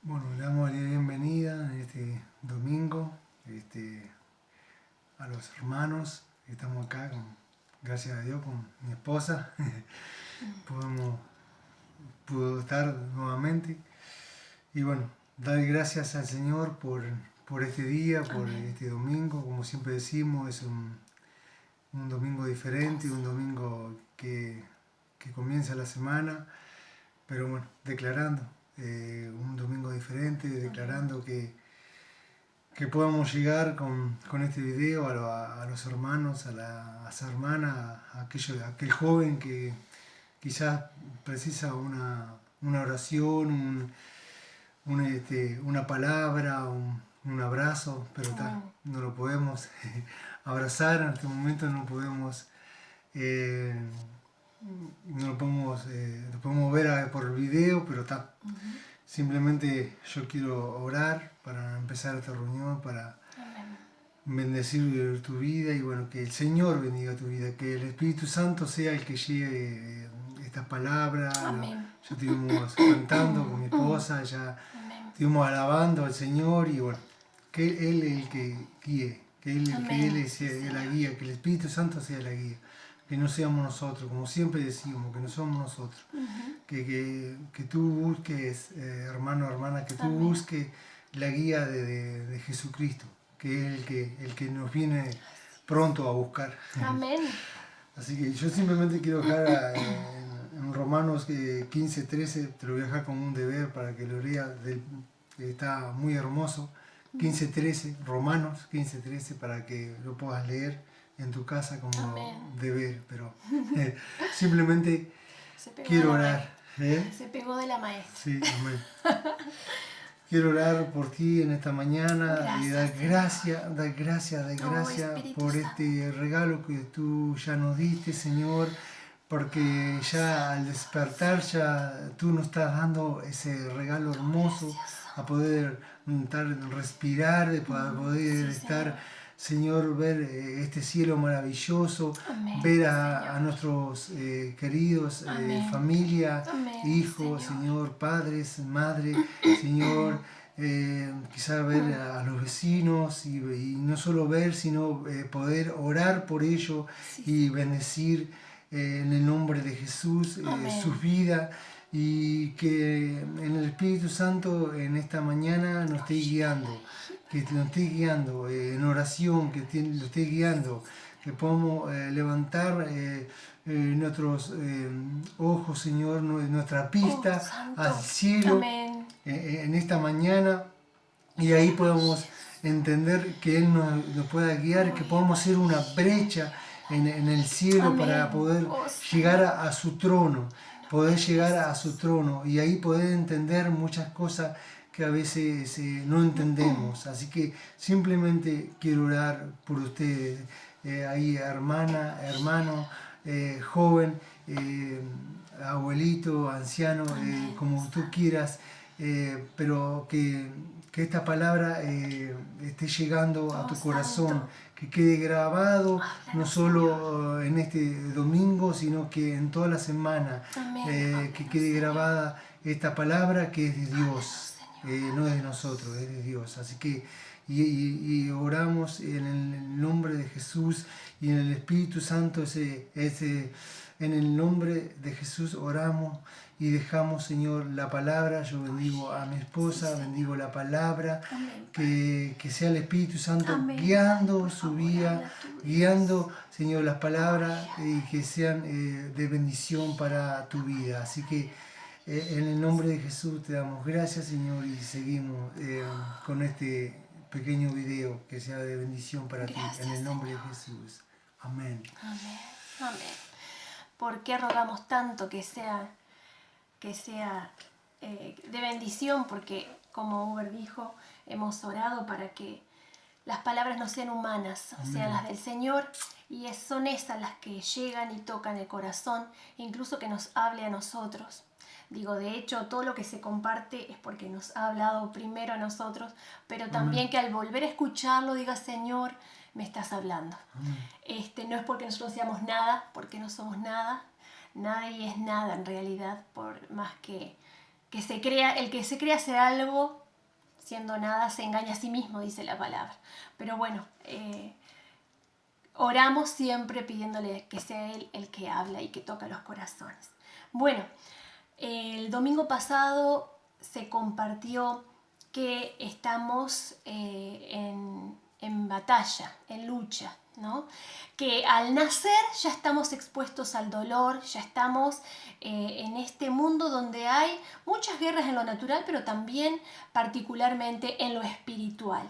Bueno, le damos la bienvenida en este domingo a los hermanos que estamos acá, gracias a Dios, con mi esposa. Podemos, pudo estar nuevamente. Y bueno, dar gracias al Señor por este día, por este domingo. Como siempre decimos, es un domingo diferente, un domingo que comienza la semana, pero bueno, declarando un domingo diferente, declarando que podamos llegar con este video a los hermanos, a esa hermana, a aquel joven que quizás precisa una oración, una palabra, un abrazo, pero no lo podemos abrazar en este momento, no podemos, eh, lo podemos ver por video, pero está. Simplemente yo quiero orar para empezar esta reunión, para bendecir tu vida y bueno, que el Señor bendiga tu vida, que el Espíritu Santo sea el que lleve estas palabras. Ya estuvimos cantando con mi esposa, ya estuvimos alabando al Señor y bueno, que Él es el que guíe, que Él sea la guía, que el Espíritu Santo sea la guía. Que no seamos nosotros, como siempre decimos, que no somos nosotros. Que tú busques, hermano, hermana, que tú busques la guía de Jesucristo, que es el que nos viene pronto a buscar. Amén. Así que yo simplemente quiero dejar en Romanos 15, 13, te lo voy a dejar como un deber para que lo leas, está muy hermoso. 15, 13, Romanos 15, 13, para que lo puedas leer en tu casa como deber, pero simplemente quiero orar. Se pegó de la maestra. Sí, amén. Quiero orar por ti en esta mañana y dar gracias por este regalo que tú ya nos diste, Señor, porque ya al despertar ya tú nos estás dando ese regalo hermoso a poder respirar, de poder estar, Señor, ver este cielo maravilloso, ver a nuestros queridos, familia, hijos, Señor, padres, madre, Señor, quizás ver a los vecinos y no solo ver, sino poder orar por ellos y bendecir en el nombre de Jesús sus vidas y que en el Espíritu Santo en esta mañana nos esté guiando, que nos esté guiando en oración, que lo esté guiando, que podamos levantar nuestros ojos, Señor, nuestra pista al cielo en esta mañana y ahí podamos entender que Él nos pueda guiar, que podamos hacer una brecha en el cielo para poder llegar a su trono, poder llegar a su trono y ahí poder entender muchas cosas que a veces no entendemos. Así que simplemente quiero orar por ustedes, ahí hermana, hermano, joven, abuelito, anciano, como tú quieras, pero que esta palabra esté llegando a tu corazón, que quede grabado no solo en este domingo, sino que en toda la semana, que quede grabada esta palabra que es de Dios, no es de nosotros, es de Dios. Así que y oramos en el nombre de Jesús y en el Espíritu Santo, en el nombre de Jesús oramos y dejamos, Señor, la palabra. Yo bendigo a mi esposa, bendigo la palabra, que sea el Espíritu Santo guiando su vida, guiando, Señor, las palabras y que sean de bendición para tu vida. Así que en el nombre de Jesús te damos gracias, Señor, y seguimos con este pequeño video que sea de bendición para ti. En el nombre de Jesús. Amén. Amén. Amén. ¿Por qué rogamos tanto que sea de bendición? Porque, como Uber dijo, hemos orado para que las palabras no sean humanas, sean las del Señor, y son esas las que llegan y tocan el corazón, incluso que nos hable a nosotros. Digo, de hecho, todo lo que se comparte es porque nos ha hablado primero a nosotros, pero también que al volver a escucharlo diga, Señor, me estás hablando. No es porque nosotros seamos nada, porque no somos nada. Nadie es nada en realidad, por más que el que se cree hacer algo siendo nada se engaña a sí mismo, dice la palabra. Pero bueno, oramos siempre pidiéndole que sea Él el que habla y que toca los corazones. Bueno, el domingo pasado se compartió que estamos en batalla, en lucha, ¿no? Que al nacer ya estamos expuestos al dolor, ya estamos en este mundo donde hay muchas guerras en lo natural, pero también particularmente en lo espiritual.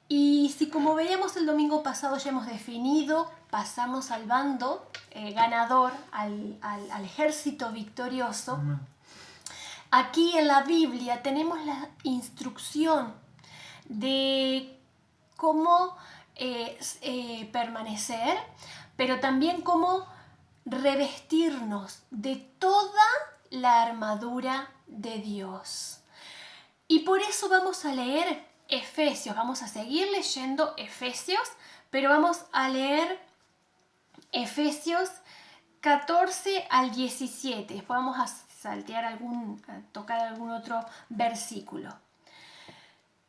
Y si, como veíamos el domingo pasado, ya hemos definido, pasamos al bando ganador, al ejército victorioso, aquí en la Biblia tenemos la instrucción de cómo permanecer, pero también cómo revestirnos de toda la armadura de Dios. Y por eso vamos a leer Efesios, vamos a seguir leyendo Efesios, pero vamos a leer Efesios 14 al 17. Después vamos a saltear a tocar algún otro versículo.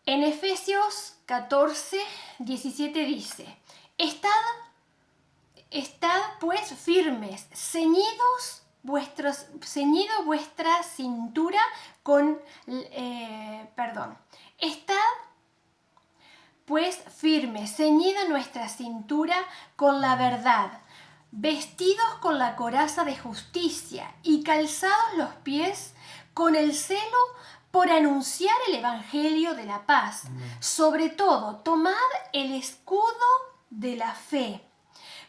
En Efesios 14, 17 dice: Estad pues firmes, ceñidos vuestra cintura con... Estad pues firmes, ceñida nuestra cintura con la verdad, vestidos con la coraza de justicia y calzados los pies con el celo por anunciar el evangelio de la paz. Sobre todo, tomad el escudo de la fe,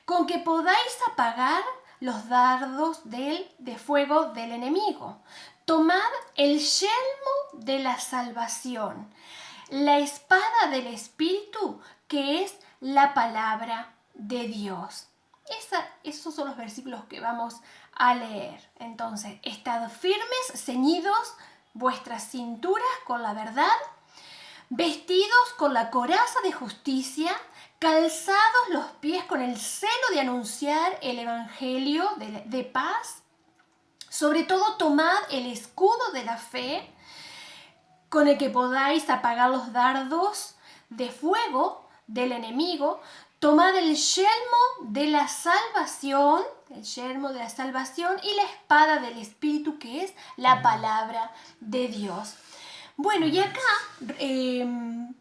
con que podáis apagar los dardos de fuego del enemigo. Tomad el yelmo de la salvación, la espada del Espíritu, que es la palabra de Dios. Esos son los versículos que vamos a leer. Entonces, estad firmes, ceñidos vuestras cinturas con la verdad, vestidos con la coraza de justicia, calzados los pies con el celo de anunciar el evangelio de paz. Sobre todo, tomad el escudo de la fe, con el que podáis apagar los dardos de fuego del enemigo. Tomad el yelmo de la salvación, y la espada del Espíritu, que es la palabra de Dios. Bueno, y acá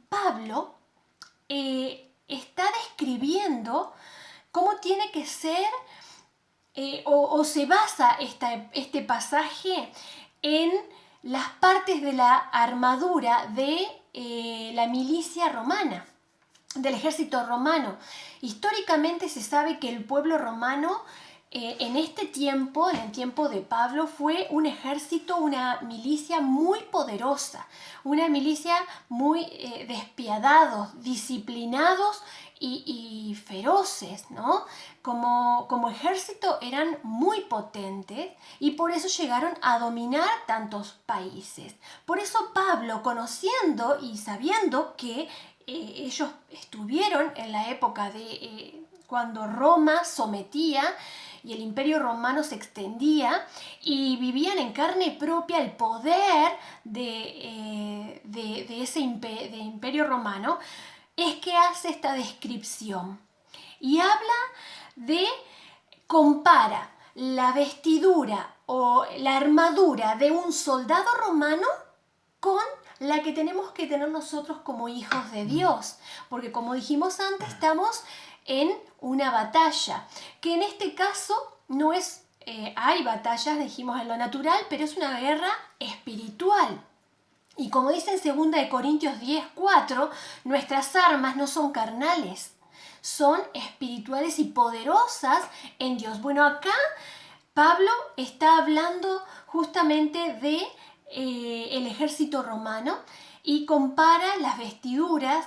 Pablo está describiendo cómo tiene que ser o se basa este pasaje en las partes de la armadura de la milicia romana, del ejército romano. Históricamente se sabe que el pueblo romano en este tiempo, en el tiempo de Pablo, fue un ejército, una milicia muy poderosa, una milicia muy despiadados, disciplinados y feroces, ¿no? Como ejército eran muy potentes y por eso llegaron a dominar tantos países. Por eso Pablo, conociendo y sabiendo que ellos estuvieron en la época de cuando Roma sometía y el imperio romano se extendía y vivían en carne propia el poder de ese imperio romano, es que hace esta descripción y compara la vestidura o la armadura de un soldado romano con la que tenemos que tener nosotros como hijos de Dios, porque como dijimos antes, estamos en una batalla, que en este caso no es, hay batallas, dijimos, en lo natural, pero es una guerra espiritual. Y como dice en 2 Corintios 10:4, nuestras armas no son carnales, son espirituales y poderosas en Dios. Bueno, acá Pablo está hablando justamente de el ejército romano y compara las vestiduras,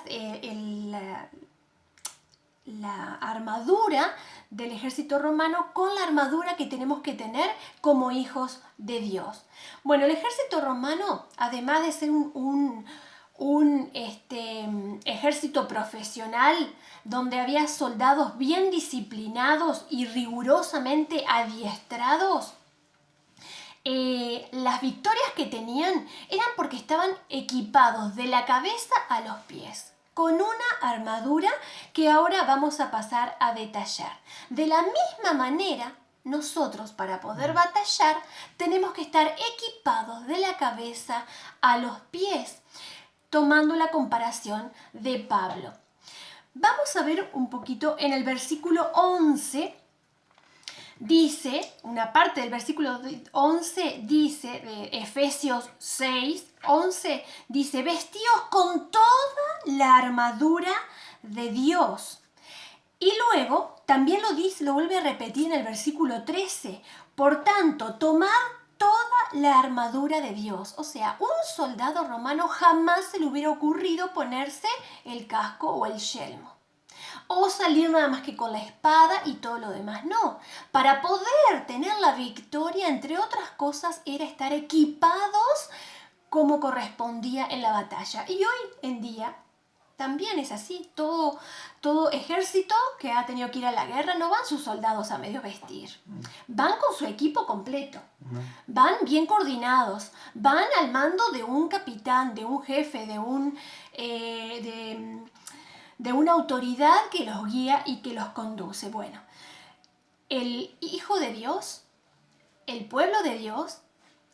la armadura del ejército romano con la armadura que tenemos que tener como hijos de Dios. Bueno, el ejército romano, además de ser un ejército profesional donde había soldados bien disciplinados y rigurosamente adiestrados, las victorias que tenían eran porque estaban equipados de la cabeza a los pies, con una armadura que ahora vamos a pasar a detallar. De la misma manera, nosotros para poder batallar tenemos que estar equipados de la cabeza a los pies, tomando la comparación de Pablo. Vamos a ver un poquito en el versículo 11. Dice, una parte del versículo 11 dice, de Efesios 6, 11, dice, vestíos con toda la armadura de Dios. Y luego también lo dice, lo vuelve a repetir en el versículo 13. Por tanto, tomad toda la armadura de Dios. O sea, un soldado romano jamás se le hubiera ocurrido ponerse el casco o el yelmo. O salir nada más que con la espada y todo lo demás. No, para poder tener la victoria, entre otras cosas, era estar equipados como correspondía en la batalla. Y hoy en día también es así. Todo ejército que ha tenido que ir a la guerra no van sus soldados a medio vestir. Van con su equipo completo. Van bien coordinados. Van al mando de un capitán, de un jefe, de una autoridad que los guía y que los conduce. Bueno, el Hijo de Dios, el pueblo de Dios,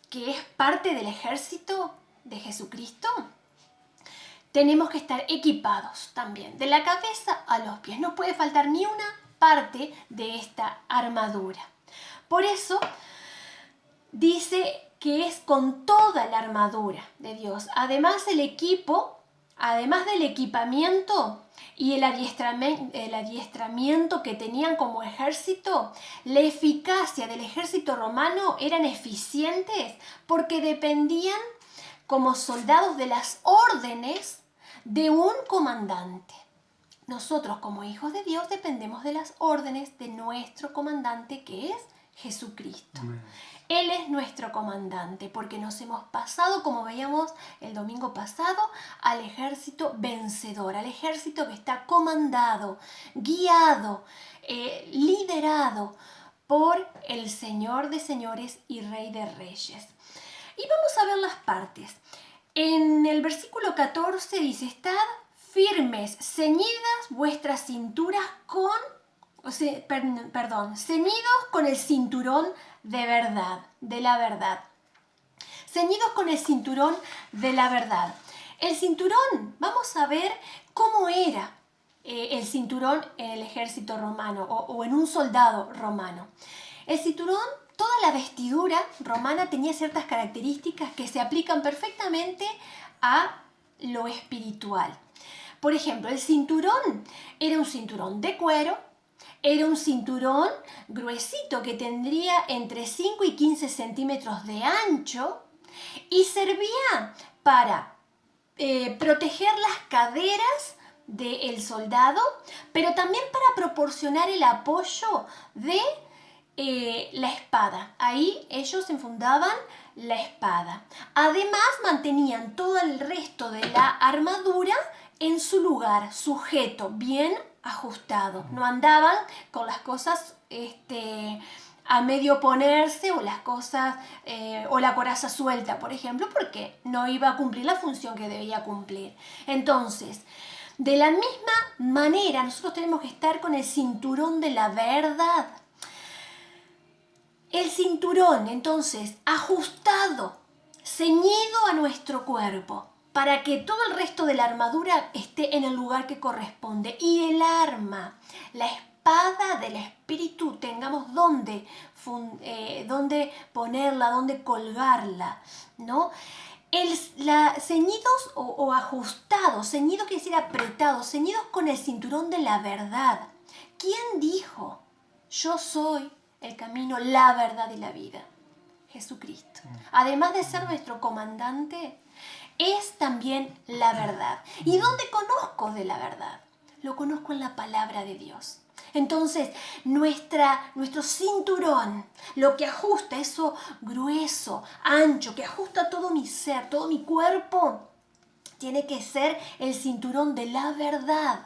que es parte del ejército de Jesucristo, tenemos que estar equipados también, de la cabeza a los pies. No puede faltar ni una parte de esta armadura. Por eso dice que es con toda la armadura de Dios. Además del equipamiento y el adiestramiento que tenían como ejército, la eficacia del ejército romano eran eficientes porque dependían como soldados de las órdenes de un comandante. Nosotros como hijos de Dios dependemos de las órdenes de nuestro comandante, que es Jesucristo. Amén. Él es nuestro comandante porque nos hemos pasado, como veíamos el domingo pasado, al ejército vencedor, al ejército que está comandado, guiado, liderado por el Señor de señores y Rey de reyes. Y vamos a ver las partes. En el versículo 14 dice, estad firmes, ceñidas vuestras cinturas ceñidos con el cinturón de la verdad. Ceñidos con el cinturón de la verdad. El cinturón, vamos a ver cómo era el cinturón en el ejército romano o en un soldado romano. El cinturón, toda la vestidura romana tenía ciertas características que se aplican perfectamente a lo espiritual. Por ejemplo, el cinturón era un cinturón de cuero, era un cinturón gruesito que tendría entre 5 y 15 centímetros de ancho y servía para proteger las caderas del soldado, pero también para proporcionar el apoyo de la espada. Ahí ellos enfundaban la espada. Además mantenían todo el resto de la armadura en su lugar, sujeto, bien ajustado. No andaban con las cosas a medio ponerse o las cosas o la coraza suelta, por ejemplo, porque no iba a cumplir la función que debía cumplir. Entonces, de la misma manera, nosotros tenemos que estar con el cinturón de la verdad. El cinturón, entonces, ajustado, ceñido a nuestro cuerpo, para que todo el resto de la armadura esté en el lugar que corresponde. Y el arma, la espada del Espíritu, tengamos dónde ponerla, dónde colgarla, ¿no? Ceñidos o ajustados, ceñidos quiere decir apretados, ceñidos con el cinturón de la verdad. ¿Quién dijo? Yo soy el camino, la verdad y la vida. Jesucristo. Además de ser nuestro comandante, es también la verdad. ¿Y dónde conozco de la verdad? Lo conozco en la palabra de Dios. Entonces, nuestro cinturón, lo que ajusta, eso grueso, ancho, que ajusta todo mi ser, todo mi cuerpo, tiene que ser el cinturón de la verdad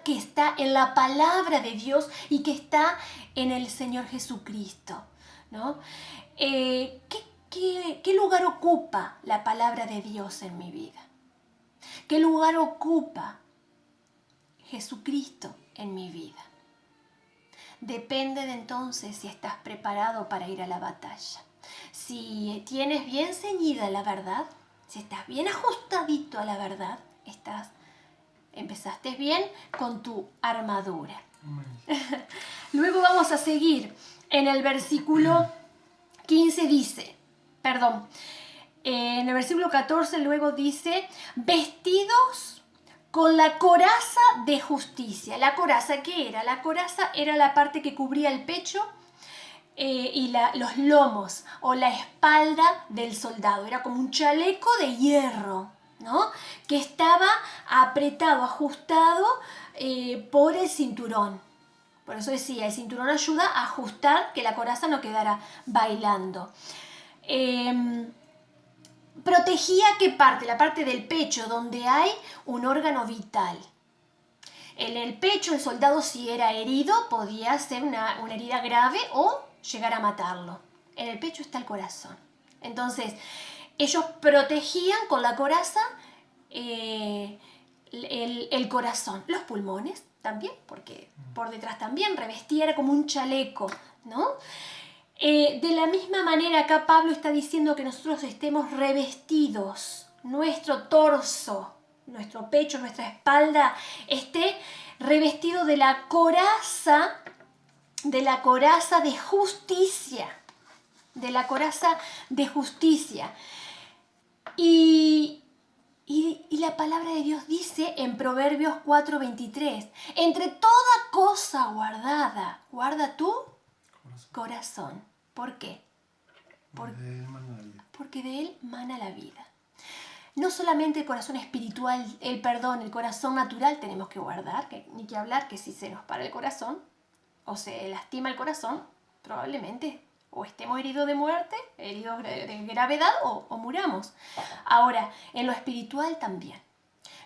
que está en la palabra de Dios y que está en el Señor Jesucristo, ¿no? ¿Qué lugar ocupa la palabra de Dios en mi vida? ¿Qué lugar ocupa Jesucristo en mi vida? Depende de entonces si estás preparado para ir a la batalla. Si tienes bien ceñida la verdad, si estás bien ajustadito a la verdad, empezaste bien con tu armadura. Luego vamos a seguir. En el versículo 15 dice, en el versículo 14 luego dice, vestidos con la coraza de justicia. ¿La coraza qué era? La coraza era la parte que cubría el pecho y los lomos o la espalda del soldado. Era como un chaleco de hierro, ¿no? Que estaba apretado, ajustado por el cinturón. Por eso decía, el cinturón ayuda a ajustar que la coraza no quedara bailando. Protegía ¿qué parte? La parte del pecho, donde hay un órgano vital. En el pecho, el soldado, si era herido, podía ser una herida grave o llegar a matarlo. En el pecho está el corazón. Entonces, ellos protegían con la coraza el corazón. Los pulmones también, porque por detrás también revestía, era como un chaleco, ¿no? De la misma manera, acá Pablo está diciendo que nosotros estemos revestidos, nuestro torso, nuestro pecho, nuestra espalda, esté revestido de la coraza de justicia, de la coraza de justicia. Y la palabra de Dios dice en Proverbios 4:23, entre toda cosa guardada, guarda tu corazón. ¿Por qué? Porque de él mana la vida. No solamente el corazón espiritual, el corazón natural tenemos que guardar, ni que hablar que si se nos para el corazón o se lastima el corazón, probablemente o estemos heridos de muerte, heridos de gravedad o muramos. Ahora, en lo espiritual también.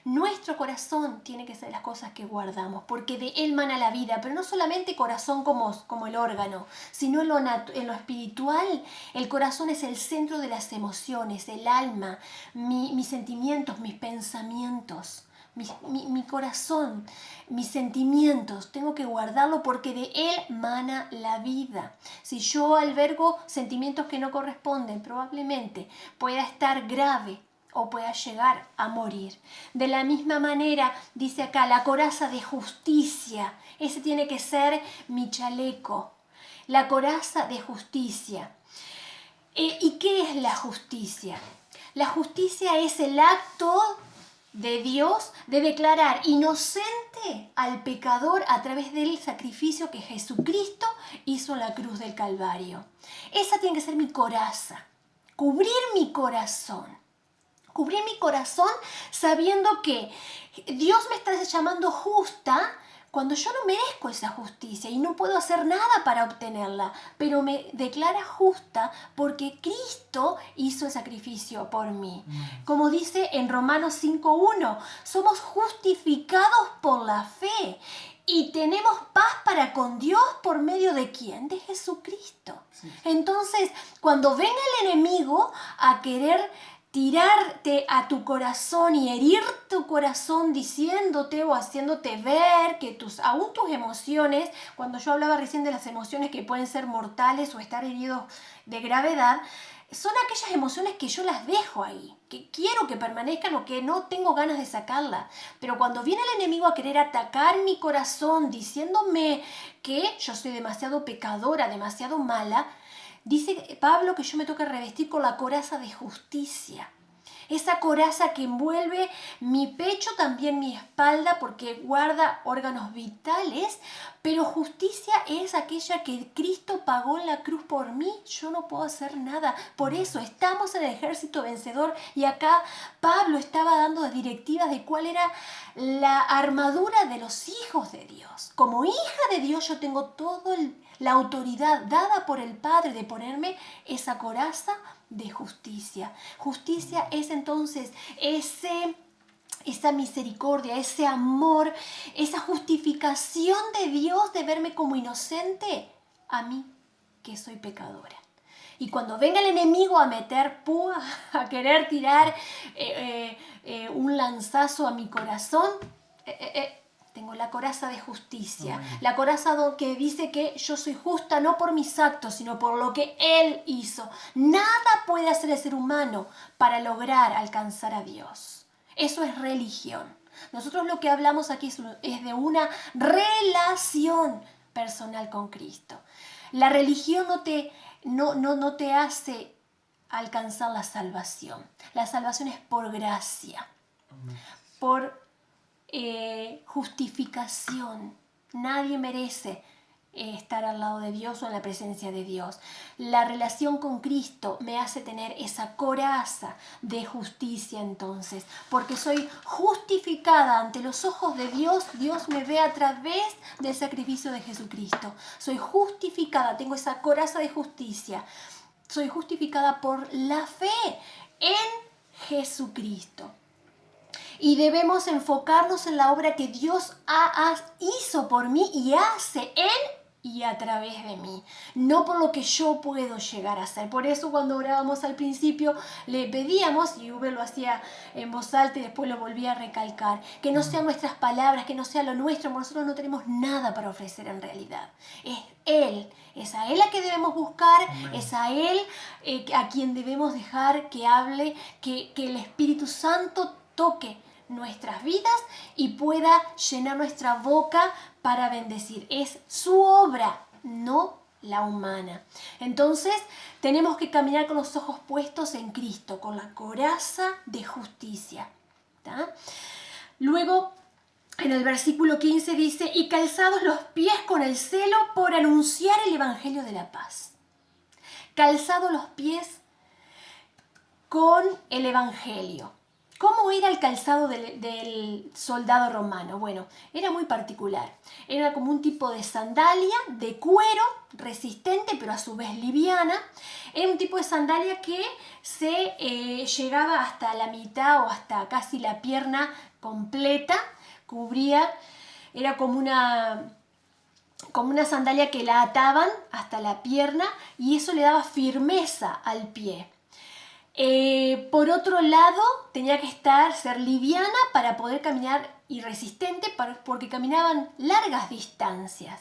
Nuestro corazón tiene que ser las cosas que guardamos, porque de él mana la vida, pero no solamente corazón como el órgano, sino en lo espiritual. El corazón es el centro de las emociones, el alma, mis sentimientos, mis pensamientos. Mi corazón, mis sentimientos, tengo que guardarlo porque de él mana la vida. Si yo albergo sentimientos que no corresponden, probablemente pueda estar grave o pueda llegar a morir. De la misma manera, dice acá, la coraza de justicia. Ese tiene que ser mi chaleco. La coraza de justicia. ¿Y qué es la justicia? La justicia es el acto de Dios de declarar inocente al pecador a través del sacrificio que Jesucristo hizo en la cruz del Calvario. Esa tiene que ser mi coraza. Cubrir mi corazón. Cubrir mi corazón sabiendo que Dios me está llamando justa cuando yo no merezco esa justicia y no puedo hacer nada para obtenerla, pero me declara justa porque Cristo hizo el sacrificio por mí. Como dice en Romanos 5:1, somos justificados por la fe y tenemos paz para con Dios por medio de ¿quién? De Jesucristo. Sí. Entonces, cuando venga el enemigo a querer tirarte a tu corazón y herir tu corazón diciéndote o haciéndote ver que aún tus emociones, cuando yo hablaba recién de las emociones que pueden ser mortales o estar heridos de gravedad, son aquellas emociones que yo las dejo ahí, que quiero que permanezcan o que no tengo ganas de sacarlas. Pero cuando viene el enemigo a querer atacar mi corazón diciéndome que yo soy demasiado pecadora, demasiado mala, dice Pablo que yo me toca revestir con la coraza de justicia. Esa coraza que envuelve mi pecho, también mi espalda, porque guarda órganos vitales. Pero justicia es aquella que Cristo pagó en la cruz por mí. Yo no puedo hacer nada. Por eso estamos en el ejército vencedor. Y acá Pablo estaba dando directivas de cuál era la armadura de los hijos de Dios. Como hija de Dios yo tengo toda la autoridad dada por el Padre de ponerme esa coraza de justicia. Justicia es entonces esa misericordia, ese amor, esa justificación de Dios de verme como inocente a mí que soy pecadora. Y cuando venga el enemigo a meter púa, a querer tirar un lanzazo a mi corazón, tengo la coraza de justicia. Amén. La coraza que dice que yo soy justa no por mis actos, sino por lo que Él hizo. Nada puede hacer el ser humano para lograr alcanzar a Dios. Eso es religión. Nosotros lo que hablamos aquí es de una relación personal con Cristo. La religión no te hace alcanzar la salvación. La salvación es por gracia, por justificación. Nadie merece estar al lado de Dios o en la presencia de Dios. La relación con Cristo me hace tener esa coraza de justicia entonces, porque soy justificada ante los ojos de Dios. Dios me ve a través del sacrificio de Jesucristo. Soy justificada, tengo esa coraza de justicia. Soy justificada por la fe en Jesucristo. Y debemos enfocarnos en la obra que Dios hizo por mí y hace en y a través de mí, no por lo que yo puedo llegar a hacer. Por eso cuando orábamos al principio le pedíamos, y Uber lo hacía en voz alta y después lo volvía a recalcar, que no sean nuestras palabras, que no sea lo nuestro, porque nosotros no tenemos nada para ofrecer en realidad. Es Él, es a Él a que debemos buscar, amén, es a Él a quien debemos dejar que hable, que el Espíritu Santo toque nuestras vidas y pueda llenar nuestra boca para bendecir. Es su obra, no la humana. Entonces tenemos que caminar con los ojos puestos en Cristo, con la coraza de justicia. ¿Tá? Luego en el versículo 15 dice: y calzados los pies con el celo por anunciar el evangelio de la paz. Calzados los pies con el evangelio. ¿Cómo era el calzado del soldado romano? Bueno, era muy particular. Era como un tipo de sandalia de cuero, resistente, pero a su vez liviana. Era un tipo de sandalia que se llegaba hasta la mitad o hasta casi la pierna completa. Cubría, era como una sandalia que la ataban hasta la pierna y eso le daba firmeza al pie. Por otro lado, tenía que ser liviana para poder caminar y resistente porque caminaban largas distancias.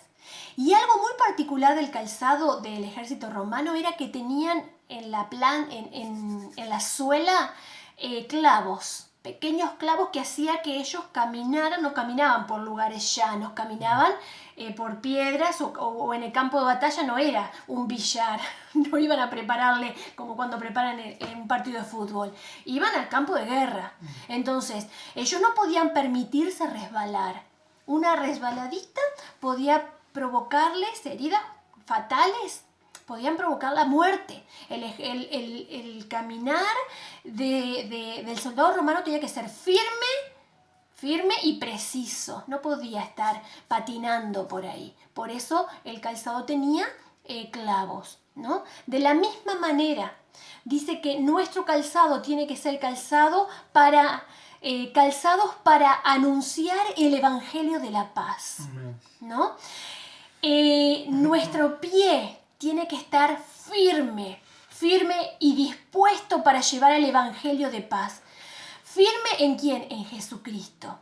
Y algo muy particular del calzado del ejército romano era que tenían en la suela clavos, pequeños clavos que hacía que ellos no caminaban por lugares llanos, caminaban por piedras o en el campo de batalla. No era un billar, no iban a prepararle como cuando preparan en un partido de fútbol, iban al campo de guerra. Entonces ellos no podían permitirse resbalar. Una resbaladita podía provocarles heridas fatales, podían provocar la muerte. El caminar del soldado romano tenía que ser firme y preciso. No podía estar patinando por ahí. Por eso el calzado tenía clavos, ¿no? De la misma manera, dice que nuestro calzado tiene que ser calzados para anunciar el evangelio de la paz, ¿no? Nuestro pie tiene que estar firme y dispuesto para llevar el evangelio de paz. ¿Firme en quién? En Jesucristo.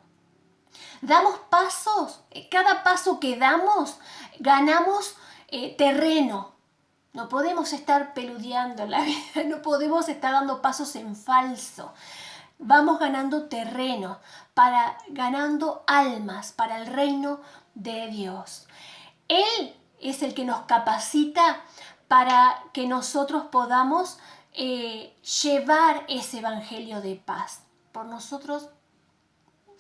Damos pasos, cada paso que damos, ganamos terreno. No podemos estar peludeando la vida, no podemos estar dando pasos en falso. Vamos ganando terreno, ganando almas para el reino de Dios. Él es el que nos capacita para que nosotros podamos llevar ese evangelio de paz. Por nosotros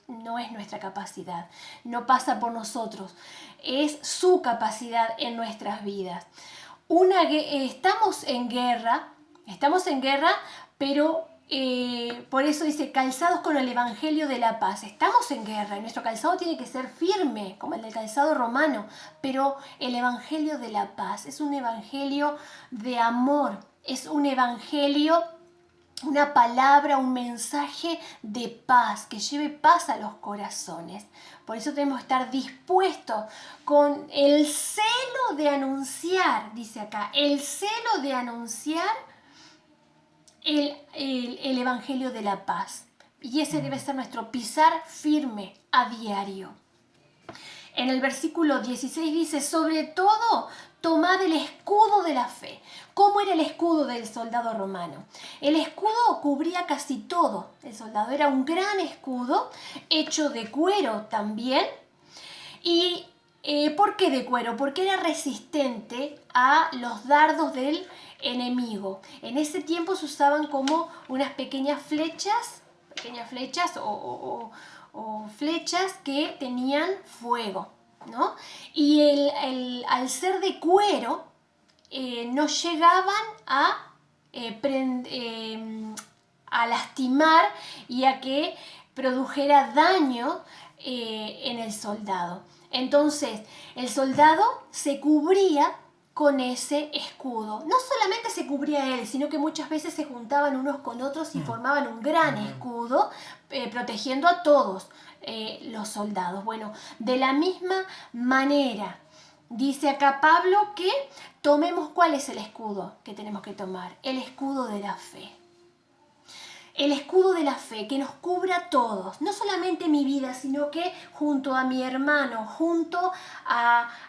no es nuestra capacidad, no pasa por nosotros, es su capacidad en nuestras vidas. Estamos en guerra, pero por eso dice calzados con el evangelio de la paz. Estamos en guerra y nuestro calzado tiene que ser firme como el del calzado romano, pero el evangelio de la paz es un evangelio de amor, es un evangelio una palabra, un mensaje de paz, que lleve paz a los corazones. Por eso tenemos que estar dispuestos con el celo de anunciar, dice acá, el celo de anunciar el Evangelio de la paz. Y ese debe ser nuestro pisar firme a diario. En el versículo 16 dice, sobre todo, tomad el escudo de la fe. ¿Cómo era el escudo del soldado romano? El escudo cubría casi todo. El soldado era un gran escudo, hecho de cuero también. ¿Y por qué de cuero? Porque era resistente a los dardos del enemigo. En ese tiempo se usaban como unas pequeñas flechas o flechas que tenían fuego, ¿no? Y al ser de cuero, no llegaban a lastimar y a que produjera daño en el soldado. Entonces, el soldado se cubría con ese escudo. No solamente se cubría él, sino que muchas veces se juntaban unos con otros y formaban un gran escudo, protegiendo a todos los soldados. Bueno, de la misma manera, dice acá Pablo que tomemos, ¿cuál es el escudo que tenemos que tomar? El escudo de la fe. El escudo de la fe que nos cubra a todos, no solamente mi vida, sino que junto a mi hermano, junto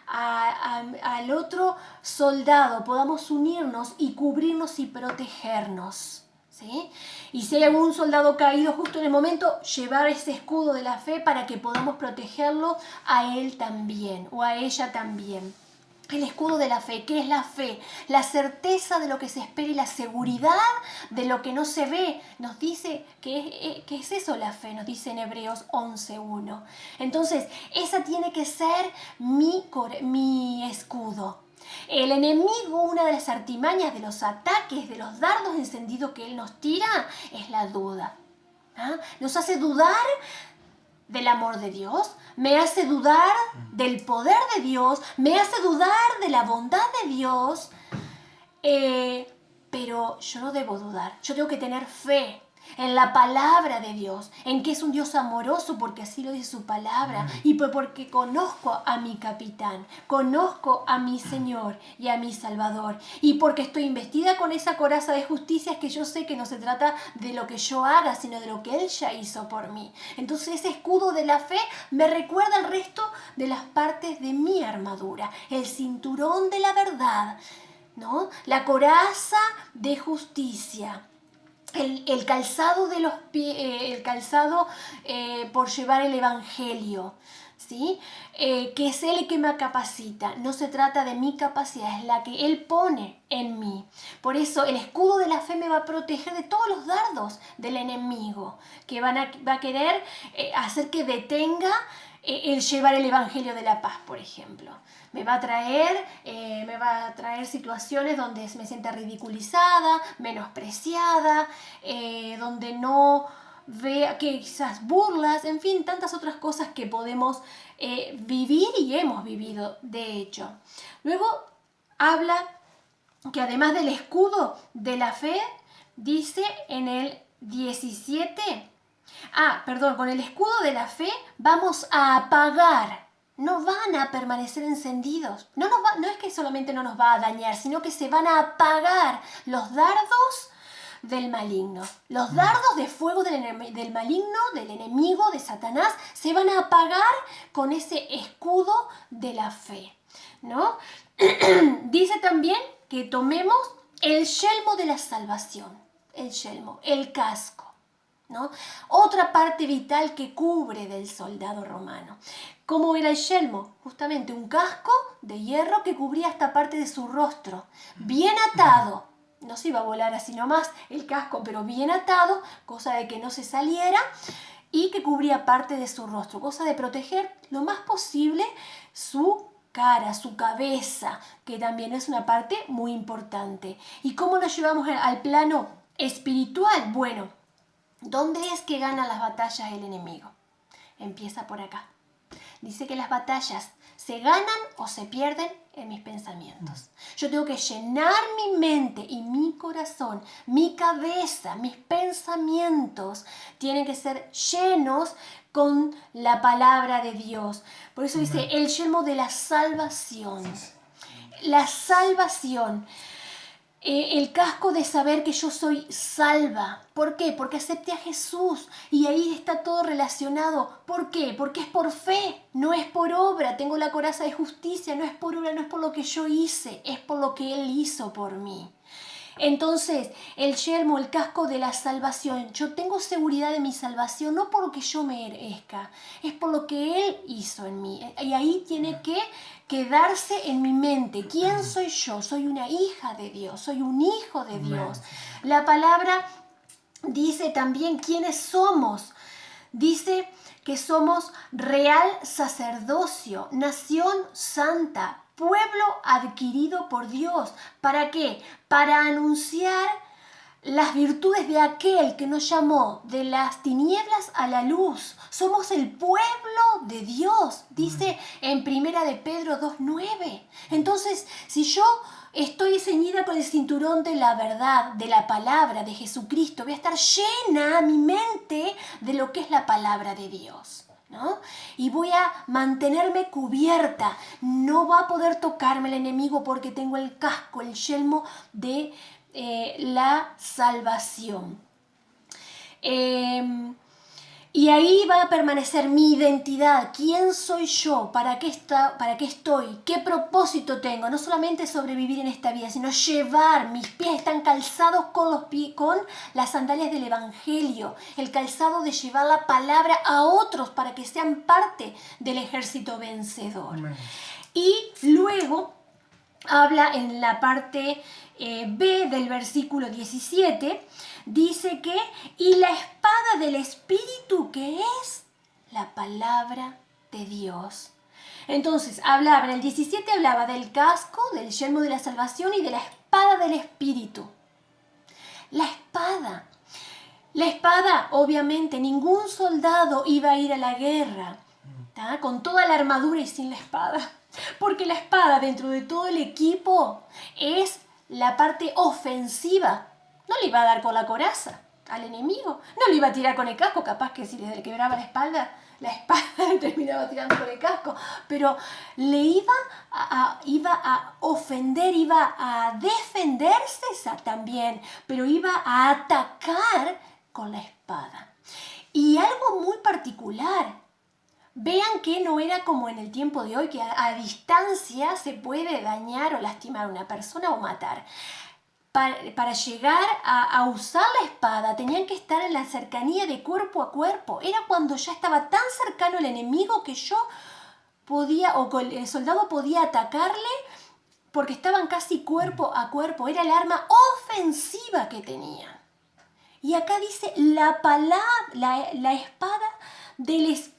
al otro soldado, podamos unirnos y cubrirnos y protegernos. ¿Sí? Y si hay algún soldado caído justo en el momento, llevar ese escudo de la fe para que podamos protegerlo a él también o a ella también. El escudo de la fe. ¿Qué es la fe? La certeza de lo que se espera y la seguridad de lo que no se ve. Nos dice ¿qué es eso la fe? Nos dice en Hebreos 11:1. Entonces, esa tiene que ser mi escudo. El enemigo, una de las artimañas de los ataques, de los dardos encendidos que él nos tira, es la duda. ¿Ah? Nos hace dudar del amor de Dios, me hace dudar del poder de Dios, me hace dudar de la bondad de Dios, pero yo no debo dudar, yo tengo que tener fe en la palabra de Dios, en que es un Dios amoroso porque así lo dice su palabra y porque conozco a mi capitán, conozco a mi Señor y a mi Salvador y porque estoy investida con esa coraza de justicia es que yo sé que no se trata de lo que yo haga sino de lo que Él ya hizo por mí. Entonces ese escudo de la fe me recuerda el resto de las partes de mi armadura, el cinturón de la verdad, ¿no? La coraza de justicia. El calzado de los pies, el calzado por llevar el evangelio, ¿sí? Que es Él el que me capacita. No se trata de mi capacidad, es la que Él pone en mí. Por eso el escudo de la fe me va a proteger de todos los dardos del enemigo, que va a querer hacer que detenga el llevar el evangelio de la paz, por ejemplo. Me va a traer situaciones donde me sienta ridiculizada, menospreciada, donde no vea que quizás burlas, en fin, tantas otras cosas que podemos vivir y hemos vivido, de hecho. Luego habla que además del escudo de la fe, dice en el 17, con el escudo de la fe vamos a apagar. No van a permanecer encendidos. No es que solamente no nos va a dañar, sino que se van a apagar los dardos del maligno. Los dardos de fuego del maligno, del enemigo, de Satanás, se van a apagar con ese escudo de la fe, ¿no? Dice también que tomemos el yelmo de la salvación, el yelmo, el casco, ¿no? Otra parte vital que cubre del soldado romano. ¿Cómo era el yelmo? Justamente un casco de hierro que cubría esta parte de su rostro, bien atado. No se iba a volar así nomás el casco, pero bien atado, cosa de que no se saliera, y que cubría parte de su rostro, cosa de proteger lo más posible su cara, su cabeza, que también es una parte muy importante. ¿Y cómo lo llevamos al plano espiritual? Bueno, ¿dónde es que gana las batallas el enemigo? Empieza por acá. Dice que las batallas se ganan o se pierden en mis pensamientos. Yo tengo que llenar mi mente y mi corazón, mi cabeza, mis pensamientos tienen que ser llenos con la palabra de Dios. Por eso dice el yelmo de la salvación. La salvación. El casco de saber que yo soy salva. ¿Por qué? Porque acepté a Jesús y ahí está todo relacionado. ¿Por qué? Porque es por fe, no es por obra. Tengo la coraza de justicia, no es por obra, no es por lo que yo hice, es por lo que Él hizo por mí. Entonces, el yelmo, el casco de la salvación, yo tengo seguridad de mi salvación, no por lo que yo merezca, es por lo que Él hizo en mí. Y ahí tiene que quedarse en mi mente. ¿Quién soy yo? Soy una hija de Dios, soy un hijo de Dios. La palabra dice también quiénes somos. Dice que somos real sacerdocio, nación santa, pueblo adquirido por Dios. ¿Para qué? Para anunciar las virtudes de aquel que nos llamó de las tinieblas a la luz. Somos el pueblo de Dios, dice en 1 de Pedro 2:9. Entonces, si yo estoy ceñida con el cinturón de la verdad, de la palabra de Jesucristo, voy a estar llena mi mente de lo que es la palabra de Dios, ¿no? Y voy a mantenerme cubierta. No va a poder tocarme el enemigo porque tengo el casco, el yelmo de la salvación. Y ahí va a permanecer mi identidad. ¿Quién soy yo? ¿Para qué estoy? ¿Qué propósito tengo? No solamente sobrevivir en esta vida, sino llevar. Mis pies están calzados con las sandalias del Evangelio. El calzado de llevar la palabra a otros para que sean parte del ejército vencedor. Amén. Y luego habla en la parte B del versículo 17, dice que y la espada del Espíritu, que es la palabra de Dios. Entonces, en el 17 hablaba del casco, del yelmo de la salvación y de la espada del Espíritu. La espada, obviamente, ningún soldado iba a ir a la guerra, ¿tá? Con toda la armadura y sin la espada. Porque la espada dentro de todo el equipo es la parte ofensiva. No le iba a dar con la coraza al enemigo. No le iba a tirar con el casco. Capaz que si le quebraba la espada le terminaba tirando con el casco. Pero le iba a ofender, iba a defenderse también. Pero iba a atacar con la espada. Y algo muy particular. Vean que no era como en el tiempo de hoy, que a distancia se puede dañar o lastimar a una persona o matar. Para llegar a usar la espada tenían que estar en la cercanía de cuerpo a cuerpo. Era cuando ya estaba tan cercano el enemigo que el soldado podía atacarle porque estaban casi cuerpo a cuerpo. Era el arma ofensiva que tenían. Y acá dice la espada del Espíritu.